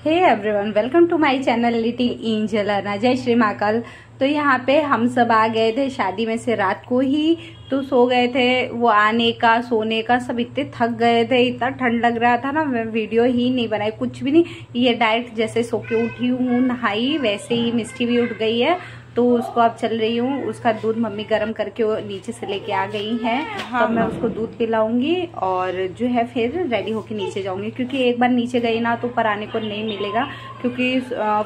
Hey everyone, welcome to my channel little angel Arna. जय श्री महाकाल। तो यहाँ पे हम सब आ गए थे शादी में से रात को ही, तो सो गए थे। वो आने का सोने का सब इतने थक गए थे, इतना ठंड लग रहा था ना, मैं वीडियो ही नहीं बनाई, कुछ भी नहीं। ये डायरेक्ट जैसे सो के उठी हूँ नहाई, वैसे ही मिस्टी भी उठ गई है, तो उसको अब चल रही हूँ। उसका दूध मम्मी गर्म करके वो नीचे से लेके आ गई है। हाँ, तो मैं उसको दूध पिलाऊंगी और जो है फिर रेडी होके नीचे जाऊंगी, क्योंकि एक बार नीचे गई ना तो ऊपर आने को नहीं मिलेगा, क्योंकि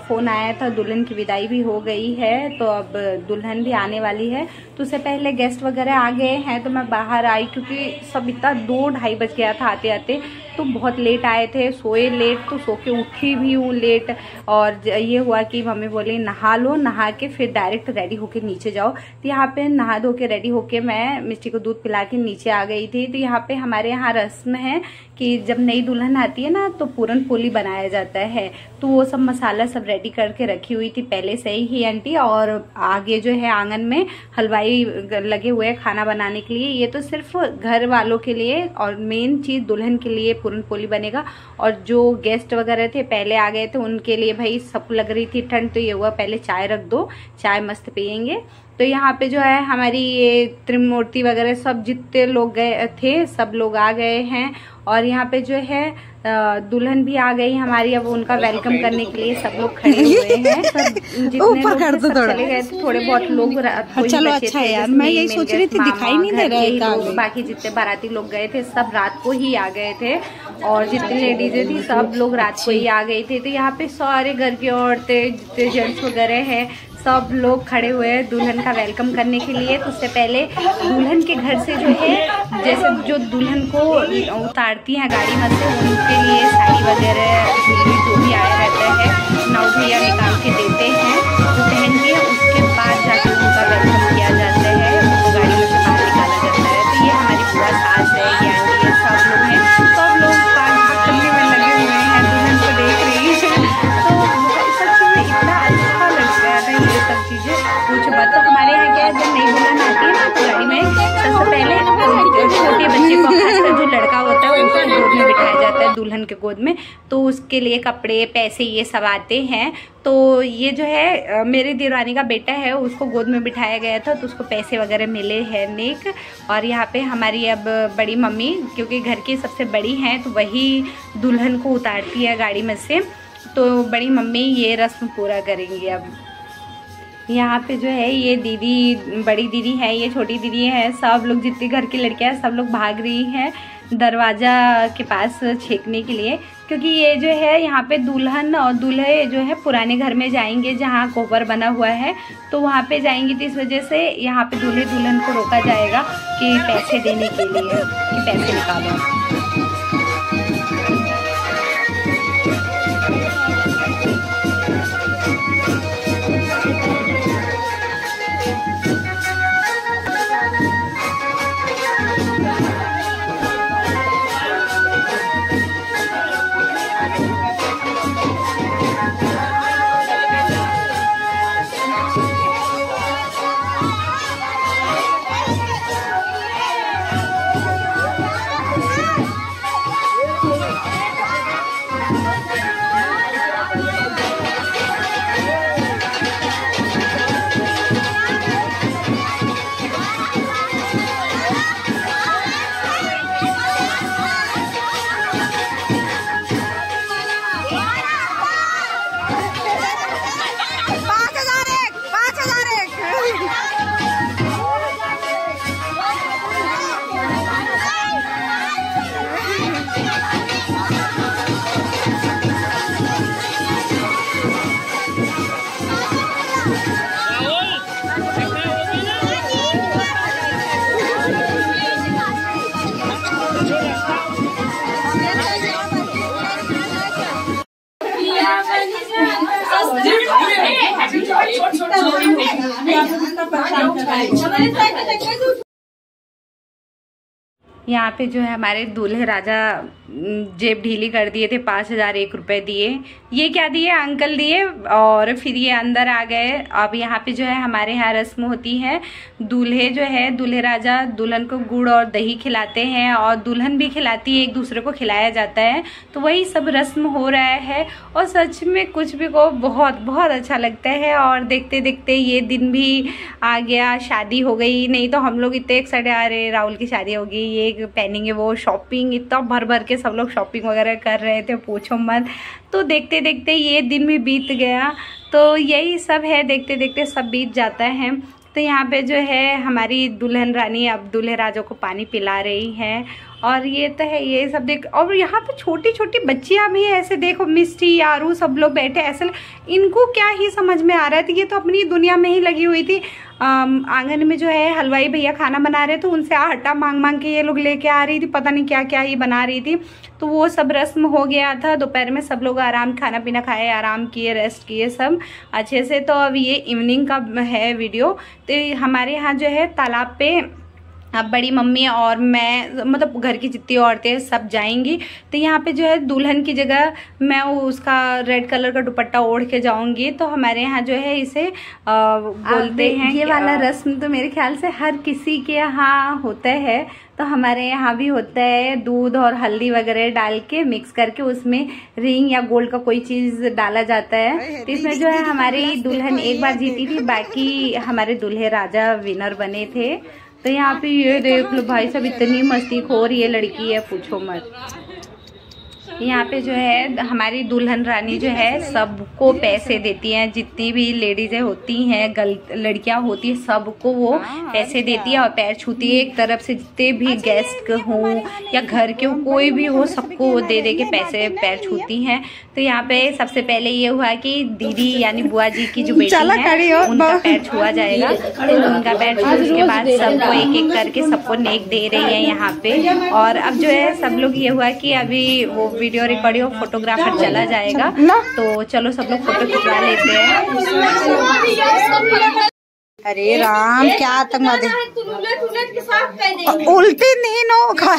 फोन आया था, दुल्हन की विदाई भी हो गई है, तो अब दुल्हन भी आने वाली है। तो उससे पहले गेस्ट वगैरह आ गए हैं, तो मैं बाहर आई, क्योंकि सब इतना 2-2:30 बज गया था आते आते, तो बहुत लेट आए थे, सोए लेट, तो सो के उठी भी हूँ लेट। और ये हुआ कि मम्मी बोली नहा लो, नहा के फिर डायरेक्ट रेडी होके नीचे जाओ। तो यहाँ पे नहा धो के रेडी होके मैं मिस्टी को दूध पिला के नीचे आ गई थी। तो यहाँ पे हमारे यहाँ रस्म है कि जब नई दुल्हन आती है ना तो पूरन पोली बनाया जाता है, तो वो सब मसाला सब रेडी करके रखी हुई थी पहले से ही आंटी। और आगे जो है आंगन में हलवाई लगे हुए हैं खाना बनाने के लिए। ये तो सिर्फ घर वालों के लिए, और मेन चीज दुल्हन के लिए पूरन पोली बनेगा। और जो गेस्ट वगैरह थे पहले आ गए थे, उनके लिए भाई सबको लग रही थी ठंड, तो ये हुआ पहले चाय रख दो, चाय मस्त पियेंगे। तो यहाँ पे जो है हमारी ये त्रिमूर्ति वगैरह सब जितने लोग गए थे सब लोग आ गए हैं। और यहाँ पे जो है दुल्हन भी आ गई हमारी, अब उनका वेलकम करने के लिए सब लोग खड़े हुए हैं। सब जितने लोग चले गए थे, थोड़े बहुत लोग चलो अच्छा है यार, मैं यही सोच रही थी दिखाई नहीं दे रहा है। बाकी जितने बाराती लोग गए थे सब रात को ही आ गए थे, और जितनी लेडीजें थी सब लोग रात को ही आ गई थी। तो यहाँ पे सारे घर की औरतें जितने जेंट्स वगैरह है सब लोग खड़े हुए हैं दुल्हन का वेलकम करने के लिए। तो उससे पहले दुल्हन के घर से जो है, जैसे जो दुल्हन को उतारती हैं गाड़ी में से, उनके लिए साड़ी वगैरह जो भी आया रहता है नौ भैया निकाल के देते हैं, तो पहन के उसके बाद जाकर उनका वेलकम किया जाता है, उनको गाड़ी में से बाहर निकाला जाता है। तो ये हमारी बुआ सास है, ये आंटी है, सब लोग हैं, सब लोग करने में लगे हुए हैं, दुल्हन को देख रही है। तो सच में इतना अच्छा लगता है ना ये सब चीजें, कुछ बात। तो हमारे यहाँ क्या है, जब नई दुल्हन आती है ना तो गाड़ी में सबसे पहले छोटे बच्चे को, खासकर जो लड़का होता है उसको गोद में बिठाया जाता है दुल्हन के गोद में, तो उसके लिए कपड़े पैसे ये सब आते हैं। तो ये जो है मेरी देवरानी का बेटा है, उसको गोद में बिठाया गया था, तो उसको पैसे वगैरह मिले हैं नेक। और यहाँ पे हमारी अब बड़ी मम्मी, क्योंकि घर की सबसे बड़ी हैं, तो वही दुल्हन को उतारती है गाड़ी में से, तो बड़ी मम्मी ये रस्म पूरा करेंगी। अब यहाँ पे जो है ये दीदी, बड़ी दीदी है, ये छोटी दीदी है, सब लोग जितनी घर की लड़कियां सब लोग भाग रही हैं दरवाज़ा के पास छेकने के लिए, क्योंकि ये जो है यहाँ पे दुल्हन और दूल्हे जो है पुराने घर में जाएंगे जहाँ कोबर बना हुआ है, तो वहाँ पे जाएंगी। तो इस वजह से यहाँ पे दूल्हे दुल्हन को रोका जाएगा कि पैसे देने के लिए, कि पैसे निकालो। यहाँ पे जो है हमारे दूल्हे राजा जेब ढीली कर दिए थे, 5001 रुपए दिए। ये क्या दिए, अंकल दिए, और फिर ये अंदर आ गए। अब यहाँ पे जो है हमारे यहाँ रस्म होती है, दूल्हे जो है, दूल्हे राजा दुल्हन को गुड़ और दही खिलाते हैं और दुल्हन भी खिलाती है, एक दूसरे को खिलाया जाता है। तो वही सब रस्म हो रहा है और सच में कुछ भी को बहुत बहुत अच्छा लगता है। और देखते देखते ये दिन भी आ गया, शादी हो गई। नहीं तो हम लोग इतने एक्साइटेड, अरे राहुल की शादी होगी, ये पहनेंगे, वो शॉपिंग, इतना भर भर के सब लोग शॉपिंग वगैरह कर रहे थे, पूछो मत। तो देखते देखते ये दिन भी बीत गया। तो यही सब है, देखते देखते सब बीत जाता है। तो यहाँ पे जो है हमारी दुल्हन रानी अब दूल्हे राजा को पानी पिला रही है। और ये तो है, ये सब देख। और यहाँ पे छोटी छोटी बच्चियाँ भी ऐसे देखो, मिष्टी, आरू, सब लोग बैठे ऐसे, इनको क्या ही समझ में आ रहा था। ये तो अपनी दुनिया में ही लगी हुई थी। आंगन में जो है हलवाई भैया खाना बना रहे, तो उनसे आटा मांग मांग के ये लोग लेके आ रही थी, पता नहीं क्या क्या ही बना रही थी। तो वो सब रस्म हो गया था। दोपहर में सब लोग आराम, खाना पीना खाए, आराम किए, रेस्ट किए सब अच्छे से। तो अब ये इवनिंग का है वीडियो। तो हमारे यहाँ जो है तालाब पे अब बड़ी मम्मी और मैं, मतलब घर की जितनी औरतें सब जाएंगी। तो यहाँ पे जो है दुल्हन की जगह मैं उसका रेड कलर का दुपट्टा ओढ़ के जाऊंगी। तो हमारे यहाँ जो है इसे बोलते हैं, ये वाला रस्म तो मेरे ख्याल से हर किसी के यहाँ होता है। तो हमारे यहाँ भी होता है, दूध और हल्दी वगैरह डाल के मिक्स करके उसमें रिंग या गोल्ड का कोई चीज डाला जाता है। तो इसमें जो है हमारी दुल्हन एक बार जीती थी, बाकी हमारे दूल्हे राजा विनर बने थे। तो यहाँ पे ये देख लो भाई, सब इतनी मस्तीखोर ये लड़की है, पूछो मत। यहाँ पे जो है हमारी दुल्हन रानी जो है सबको पैसे देती हैं, जितनी भी लेडीजें होती हैं, लड़कियां होती है, सबको वो पैसे देती है और पैर छूती है। एक तरफ से जितने भी गेस्ट हों या घर के कोई भी हो, सबको वो दे दे के पैसे पैर छूती हैं। तो यहाँ पे सबसे पहले ये हुआ कि दीदी यानी बुआ जी की जो बेटी है उनका पैर छुआ जाएगा। तो उनका पैर छूने के बाद सबको एक एक करके सबको नेक दे रही है यहाँ पे। और अब जो है सब लोग ये हुआ कि अभी वो वीडियो रिकॉर्डिंग फोटोग्राफर चला जाएगा, तो चलो सब लोग फोटो खिंचवा लेते हैं। अरे राम, क्या आतंकवादी, उल्टी नहीं नो खा।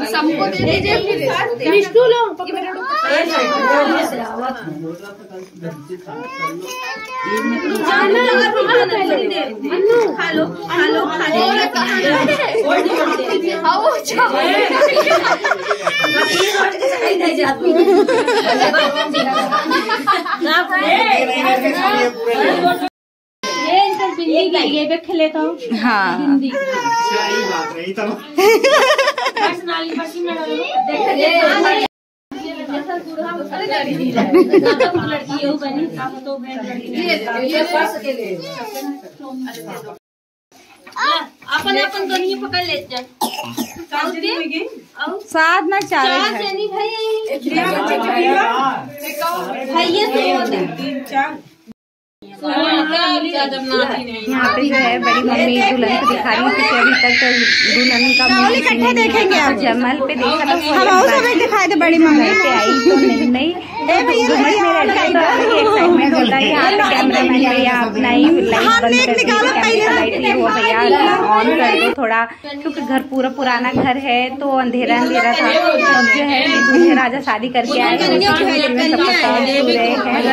सबको दे दीजिए। ये देख लेता हूँ। हाँ अपन अपन दोनों पकड़ लेते हैं। साथ में चार यहाँ पे जो है बड़ी मम्मी दुल्हन को दिखा रही थी कि अभी तक दुल्हन का इकट्ठे देखेंगे आप। जमल पे देखा तो हम सब दिखाई दे, बड़ी मम्मी पे आई तो नहीं एक्साइटमेंट होता है। यहाँ पे कैमरामैन भैया अपना ही लाइट बंद कर दी, वो भैया ऑन कर दो थोड़ा, क्योंकि घर पूरा पुराना घर है तो अंधेरा अंधेरा था। अब जो है दूल्हे राजा शादी करके आए,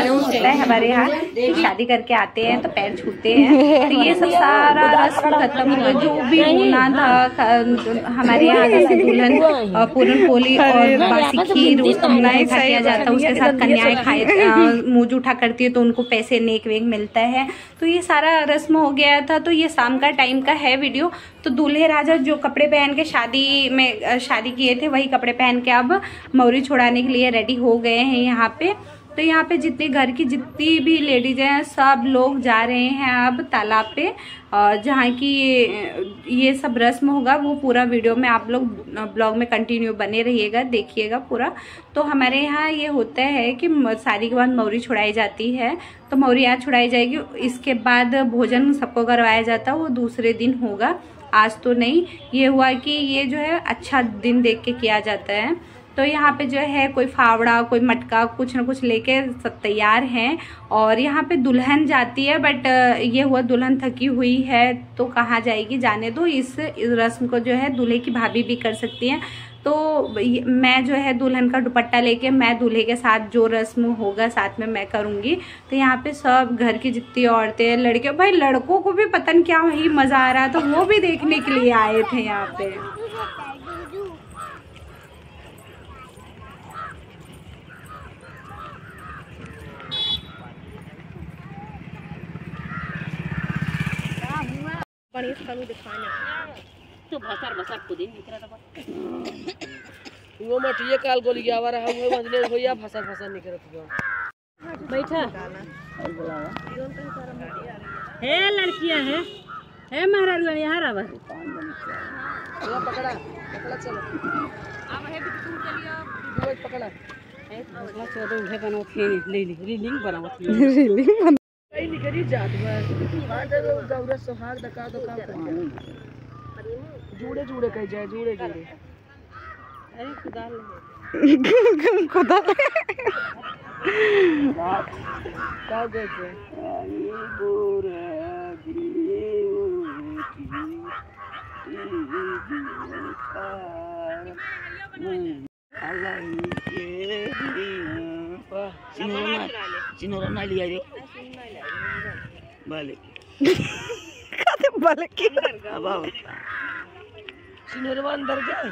होता है हमारे यहाँ शादी करके आते हैं तो पैर छूते हैं। तो ये सब सारा रस्म खत्म हुआ, जो भी होना था। हमारे यहाँ जैसे दुल्हन पूरन पोली और बासी खीर उसको खाया जाता है, उसके साथ कन्याएं खाए मुंह जूठा करती है तो उनको पैसे नेक वेक मिलता है। तो ये सारा रस्म हो गया था। तो ये शाम का टाइम का है वीडियो। तो दूल्हे राजा जो कपड़े पहन के शादी किए थे वही कपड़े पहन के अब मौरी छुड़ाने के लिए रेडी हो गए हैं यहाँ पे। तो यहाँ पे जितने घर की जितनी भी लेडीज हैं सब लोग जा रहे हैं अब तालाब पे, जहाँ की ये सब रस्म होगा। वो पूरा वीडियो में आप लोग ब्लॉग में कंटिन्यू बने रहिएगा, देखिएगा पूरा। तो हमारे यहाँ ये होता है कि शादी के बाद मौरी छुड़ाई जाती है, तो मौरी आज छुड़ाई जाएगी। इसके बाद भोजन सबको करवाया जाता है, वो दूसरे दिन होगा, आज तो नहीं। ये हुआ कि ये जो है अच्छा दिन देख के किया जाता है। तो यहाँ पे जो है कोई फावड़ा कोई मटका कुछ ना कुछ लेके सब तैयार हैं। और यहाँ पे दुल्हन जाती है, बट ये हुआ दुल्हन थकी हुई है तो कहाँ जाएगी, जाने दो। इस रस्म को जो है दूल्हे की भाभी भी कर सकती हैं। तो मैं जो है दुल्हन का दुपट्टा लेके मैं दूल्हे के साथ जो रस्म होगा साथ में मैं करूँगी। तो यहाँ पे सब घर की जितनी औरतें लड़के, भाई लड़कों को भी पता नहीं क्या ही मज़ा आ रहा था, तो वो भी देखने के लिए आए थे यहाँ पे। तो भसर भसर खुद ही निकला था वो मटिए काल गोली आवा रहा है मजने भैया फसर फसर निकल गया। बैठा है लड़कियां है महाराज यहाँ रहा पकड़ा पकड़ा चलो अब है तू चलिए पकड़ा है पकड़ा चलो उठे बनाओ ले ली रीलिंग बनाओ रीलिंग कई निकली जात बस बात है गौरव सुहाग दका दो काम जुड़े जुड़े कह जाए जुड़े जुड़े अरे खुदा खुदा क्या कहते हैं ये गोरा सिनोरा ना लिया जो बाले कहते बाले की अब आओ सिनोरा अंदर जाए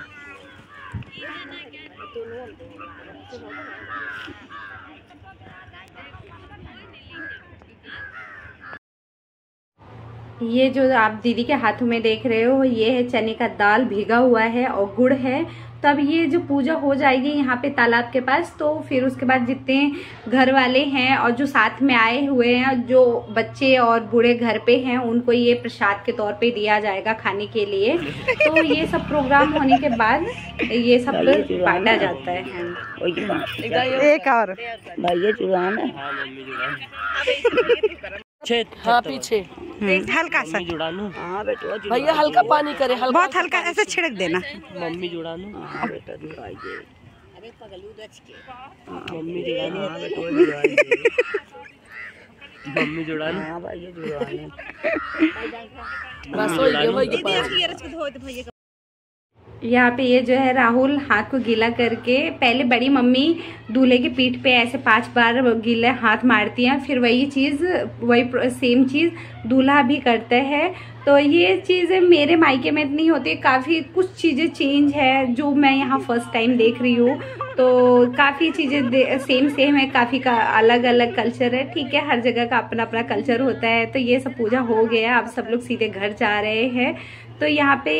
ये जो आप दीदी के हाथों में देख रहे हो ये है चने का दाल भिगा हुआ है और गुड़ है। तब ये जो पूजा हो जाएगी यहाँ पे तालाब के पास, तो फिर उसके बाद जितने घर वाले हैं और जो साथ में आए हुए हैं, जो बच्चे और बूढ़े घर पे हैं, उनको ये प्रसाद के तौर पे दिया जाएगा खाने के लिए। तो ये सब प्रोग्राम होने के बाद ये सब बांटा जाता है। एक और भाई चुरान हाँ पीछे हल्का सा हाँ बेटा भैया हल्का पानी करे हल्का बहुत हल्का ऐसे छिड़क देना। मम्मी जुड़ानू हाँ बेटा जुड़ाइए मम्मी जुड़ानू हाँ बेटा मम्मी जुड़ानू हाँ भाई जुड़ाने बस हो गया। यहाँ पे ये जो है राहुल हाथ को गीला करके, पहले बड़ी मम्मी दूल्हे की पीठ पे ऐसे 5 बार गीले हाथ मारती हैं, फिर वही सेम चीज़ दूल्हा भी करता है। तो ये चीज़ें मेरे मायके में नहीं होती, काफ़ी कुछ चीज़ें चेंज है जो मैं यहाँ फर्स्ट टाइम देख रही हूँ। तो काफ़ी चीज़ें सेम है, काफ़ी का अलग अलग कल्चर है। ठीक है, हर जगह का अपना अपना कल्चर होता है। तो ये सब पूजा हो गया, अब सब लोग सीधे घर जा रहे हैं। तो यहाँ पे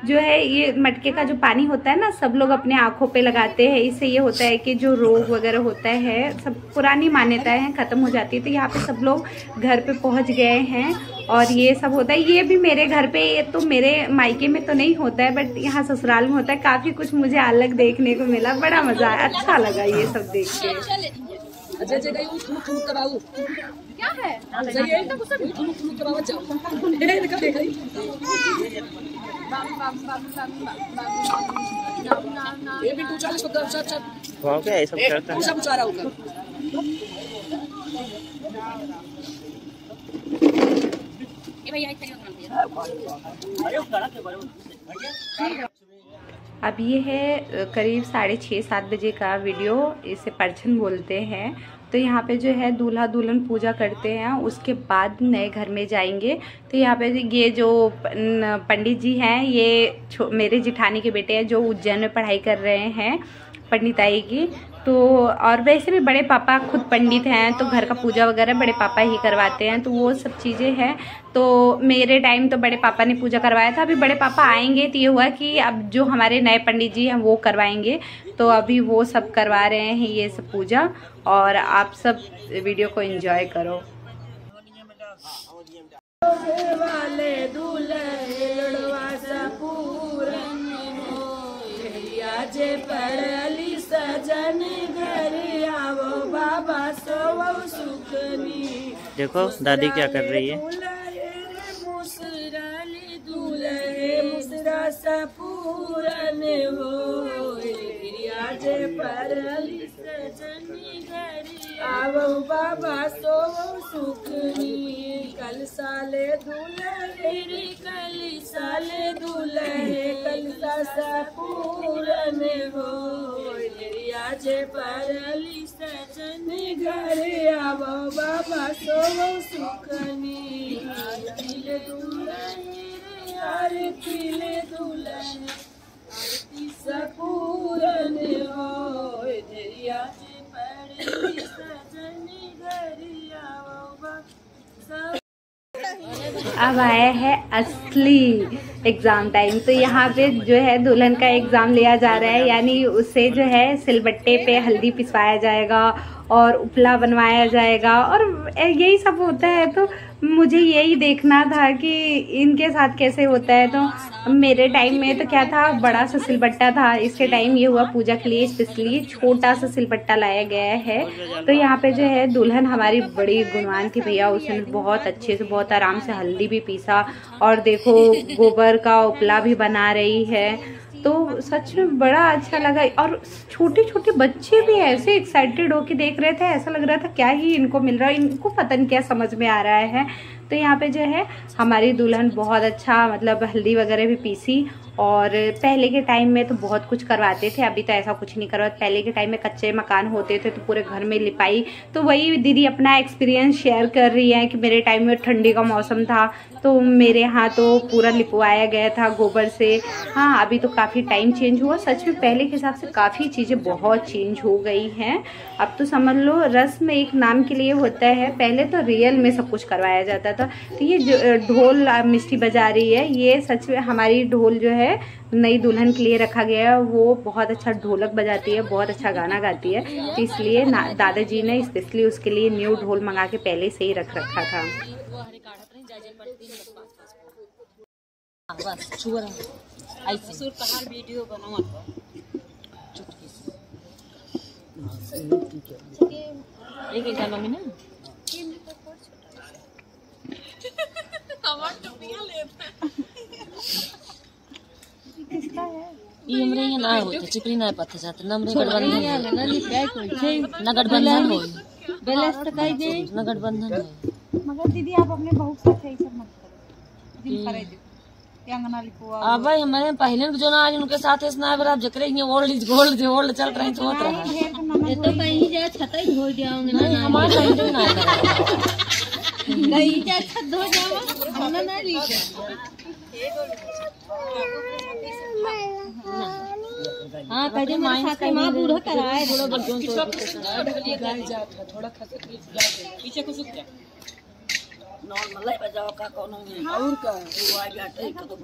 जो है ये मटके का जो पानी होता है ना, सब लोग अपने आँखों पे लगाते हैं। इससे ये होता है कि जो रोग वगैरह होता है, सब पुरानी मान्यताएं हैं, ख़त्म हो जाती है। तो यहाँ पे सब लोग घर पे पहुँच गए हैं और ये सब होता है। ये भी मेरे घर पे, ये तो मेरे मायके में तो नहीं होता है, बट यहाँ ससुराल में होता है। काफ़ी कुछ मुझे अलग देखने को मिला, बड़ा मज़ा आया, अच्छा लगा ये सब देख के। क्या है अब ये है करीब 6:30-7 बजे का वीडियो, इसे परछन बोलते हैं। तो यहाँ पे जो है दूल्हा दुल्हन पूजा करते हैं, उसके बाद नए घर में जाएंगे। तो यहाँ पे ये जो पंडित जी हैं, ये मेरे जिठानी के बेटे हैं जो उज्जैन में पढ़ाई कर रहे हैं, पंडिताई की। तो और वैसे भी बड़े पापा खुद पंडित हैं, तो घर का पूजा वगैरह बड़े पापा ही करवाते हैं। तो वो सब चीज़ें हैं। तो मेरे टाइम तो बड़े पापा ने पूजा करवाया था, अभी बड़े पापा आएंगे तो ये हुआ कि अब जो हमारे नए पंडित जी हैं वो करवाएंगे। तो अभी वो सब करवा रहे हैं ये सब पूजा, और आप सब वीडियो को एंजॉय करो। देखो दादी क्या कर रही है। दूल्हे मुसरा सा पूरन हो परली सजनी घरी आवो बाबा सो सुखनी कल साले दुल्हे रे कल साले दुल्हे कल सा पूरन हो जे परली सजनी घरी आवो बाबा सो सुखनी आरती दुल्हे आरती दुल्हे सपूरन हो धैर्या जे परली सजनी घरी आवो सब। अब आया है असली एग्ज़ाम टाइम। तो यहाँ पे जो है दुल्हन का एग्ज़ाम लिया जा रहा है, यानी उसे जो है सिलबट्टे पे हल्दी पिसवाया जाएगा और उपला बनवाया जाएगा और यही सब होता है। तो मुझे यही देखना था कि इनके साथ कैसे होता है। तो मेरे टाइम में तो क्या था, बड़ा सा सिलबट्टा था। इसके टाइम ये हुआ पूजा के लिए स्पेशली छोटा सा सिलबट्टा लाया गया है। तो यहाँ पे जो है दुल्हन हमारी बड़ी गुणवान थी भैया, उसने बहुत अच्छे से बहुत आराम से हल्दी भी पीसा और देखो गोबर का उपला भी बना रही है। तो सच में बड़ा अच्छा लगा और छोटे छोटे बच्चे भी ऐसे एक्साइटेड होके देख रहे थे, ऐसा लग रहा था क्या ही इनको मिल रहा है, इनको पता नहीं क्या समझ में आ रहा है। तो यहाँ पे जो है हमारी दुल्हन बहुत अच्छा मतलब हल्दी वगैरह भी पीसी। और पहले के टाइम में तो बहुत कुछ करवाते थे, अभी तो ऐसा कुछ नहीं करवाते। पहले के टाइम में कच्चे मकान होते थे तो पूरे घर में लिपाई। तो वही दीदी अपना एक्सपीरियंस शेयर कर रही है कि मेरे टाइम में ठंडी का मौसम था तो मेरे यहाँ तो पूरा लिपवाया गया था गोबर से। हाँ, अभी तो काफ़ी टाइम चेंज हुआ, सच में पहले के हिसाब से काफ़ी चीज़ें बहुत चेंज हो गई हैं। अब तो समझ लो रस्म एक नाम के लिए होता है, पहले तो रियल में सब कुछ करवाया जाता था। तो ये जो ढोल मिष्टी बजा रही है, ये सच में हमारी ढोल जो है नई दुल्हन के लिए रखा गया है। वो बहुत अच्छा ढोलक बजाती है, बहुत अच्छा गाना गाती है, तो इसलिए दादाजी ने स्पेशली उसके लिए न्यू ढोल मंगा के पहले से ही रख रखा था। बस छुआ ऐसे सुर पहाड़ वीडियो बनाओ चुटकी से एक एक मम्मी ना ये हमरे यहाँ ना होते चिपरी ना पत्थर जाते ना हमरे गठबंधन ना गठबंधन हो ना गठबंधन हो। मगर दीदी आप अपने बहू के साथ यही सब मत करो दिन करे अब भाई हमारे पहले जो ना आज उनके साथ है ना आप जकरे ये ओल्ड चल रहे तो होत रहा ये तो कहीं जा छतई हो जाओगे ना हमारे कहीं ना नहीं जा छत हो जाओ हम ना लीजिए हां कहे मेरे साथ मां बूढ़ा कराए बूढ़ा बच्चों तो गाय जात थोड़ा खसक पीछे को सुख जा नॉर्मल है बजाओ का कोनो में और का वो आ जाते कदम।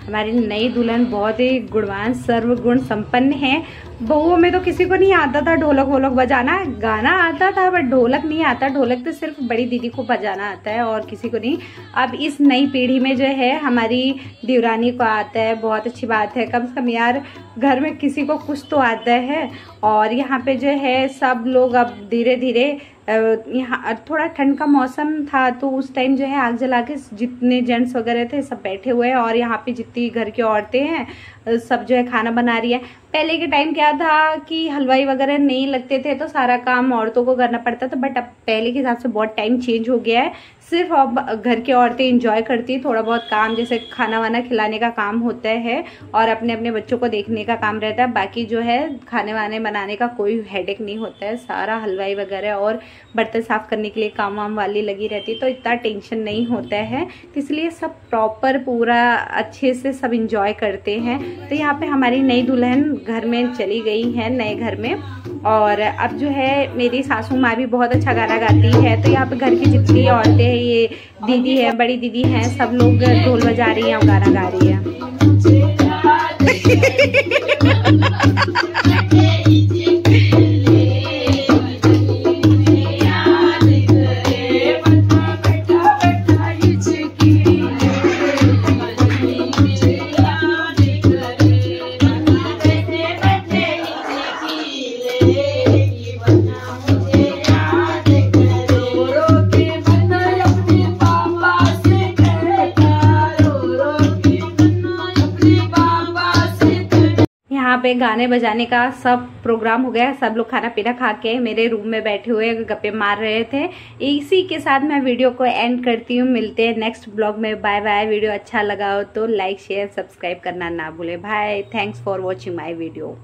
हमारी नई दुल्हन बहुत ही गुणवान सर्वगुण संपन्न है। बहुओं में तो किसी को नहीं आता था ढोलक वोलक बजाना, गाना आता था बट ढोलक नहीं आता। ढोलक तो सिर्फ बड़ी दीदी को बजाना आता है और किसी को नहीं। अब इस नई पीढ़ी में जो है हमारी देवरानी को आता है, बहुत अच्छी बात है। कम से कम यार घर में किसी को कुछ तो आता है। और यहाँ पे जो है सब लोग अब धीरे धीरे यहाँ थोड़ा ठंड का मौसम था तो उस टाइम जो है आग जला के जितने जेंट्स वगैरह थे सब बैठे हुए हैं और यहाँ पे जितनी घर की औरतें हैं सब जो है खाना बना रही है। पहले के टाइम क्या था कि हलवाई वगैरह नहीं लगते थे तो सारा काम औरतों को करना पड़ता था, बट अब पहले के हिसाब से बहुत टाइम चेंज हो गया है। सिर्फ अब घर की औरतें इंजॉय करती है, थोड़ा बहुत काम जैसे खाना वाना खिलाने का काम होता है और अपने अपने बच्चों को देखने का काम रहता है। बाकी जो है खाने वाने बनाने का कोई हेडेक नहीं होता है। सारा हलवाई वगैरह और बर्तन साफ करने के लिए काम वाम वाली लगी रहती है तो इतना टेंशन नहीं होता है। तो इसलिए सब प्रॉपर पूरा अच्छे से सब इंजॉय करते हैं। तो यहाँ पे हमारी नई दुल्हन घर में चली गई है नए घर में। और अब जो है मेरी सासू माँ भी बहुत अच्छा गाना गाती है। तो यहाँ पे घर की जितनी औरतें हैं, ये दीदी है, बड़ी दीदी हैं, सब लोग ढोल बजा रही हैं और गाना गा रही है। पे गाने बजाने का सब प्रोग्राम हो गया। सब लोग खाना पीना खा के मेरे रूम में बैठे हुए गप्पे मार रहे थे। इसी के साथ मैं वीडियो को एंड करती हूँ। मिलते हैं नेक्स्ट ब्लॉग में। Bye bye. वीडियो अच्छा लगा हो तो लाइक शेयर सब्सक्राइब करना ना भूले। Bye. Thanks for watching my video.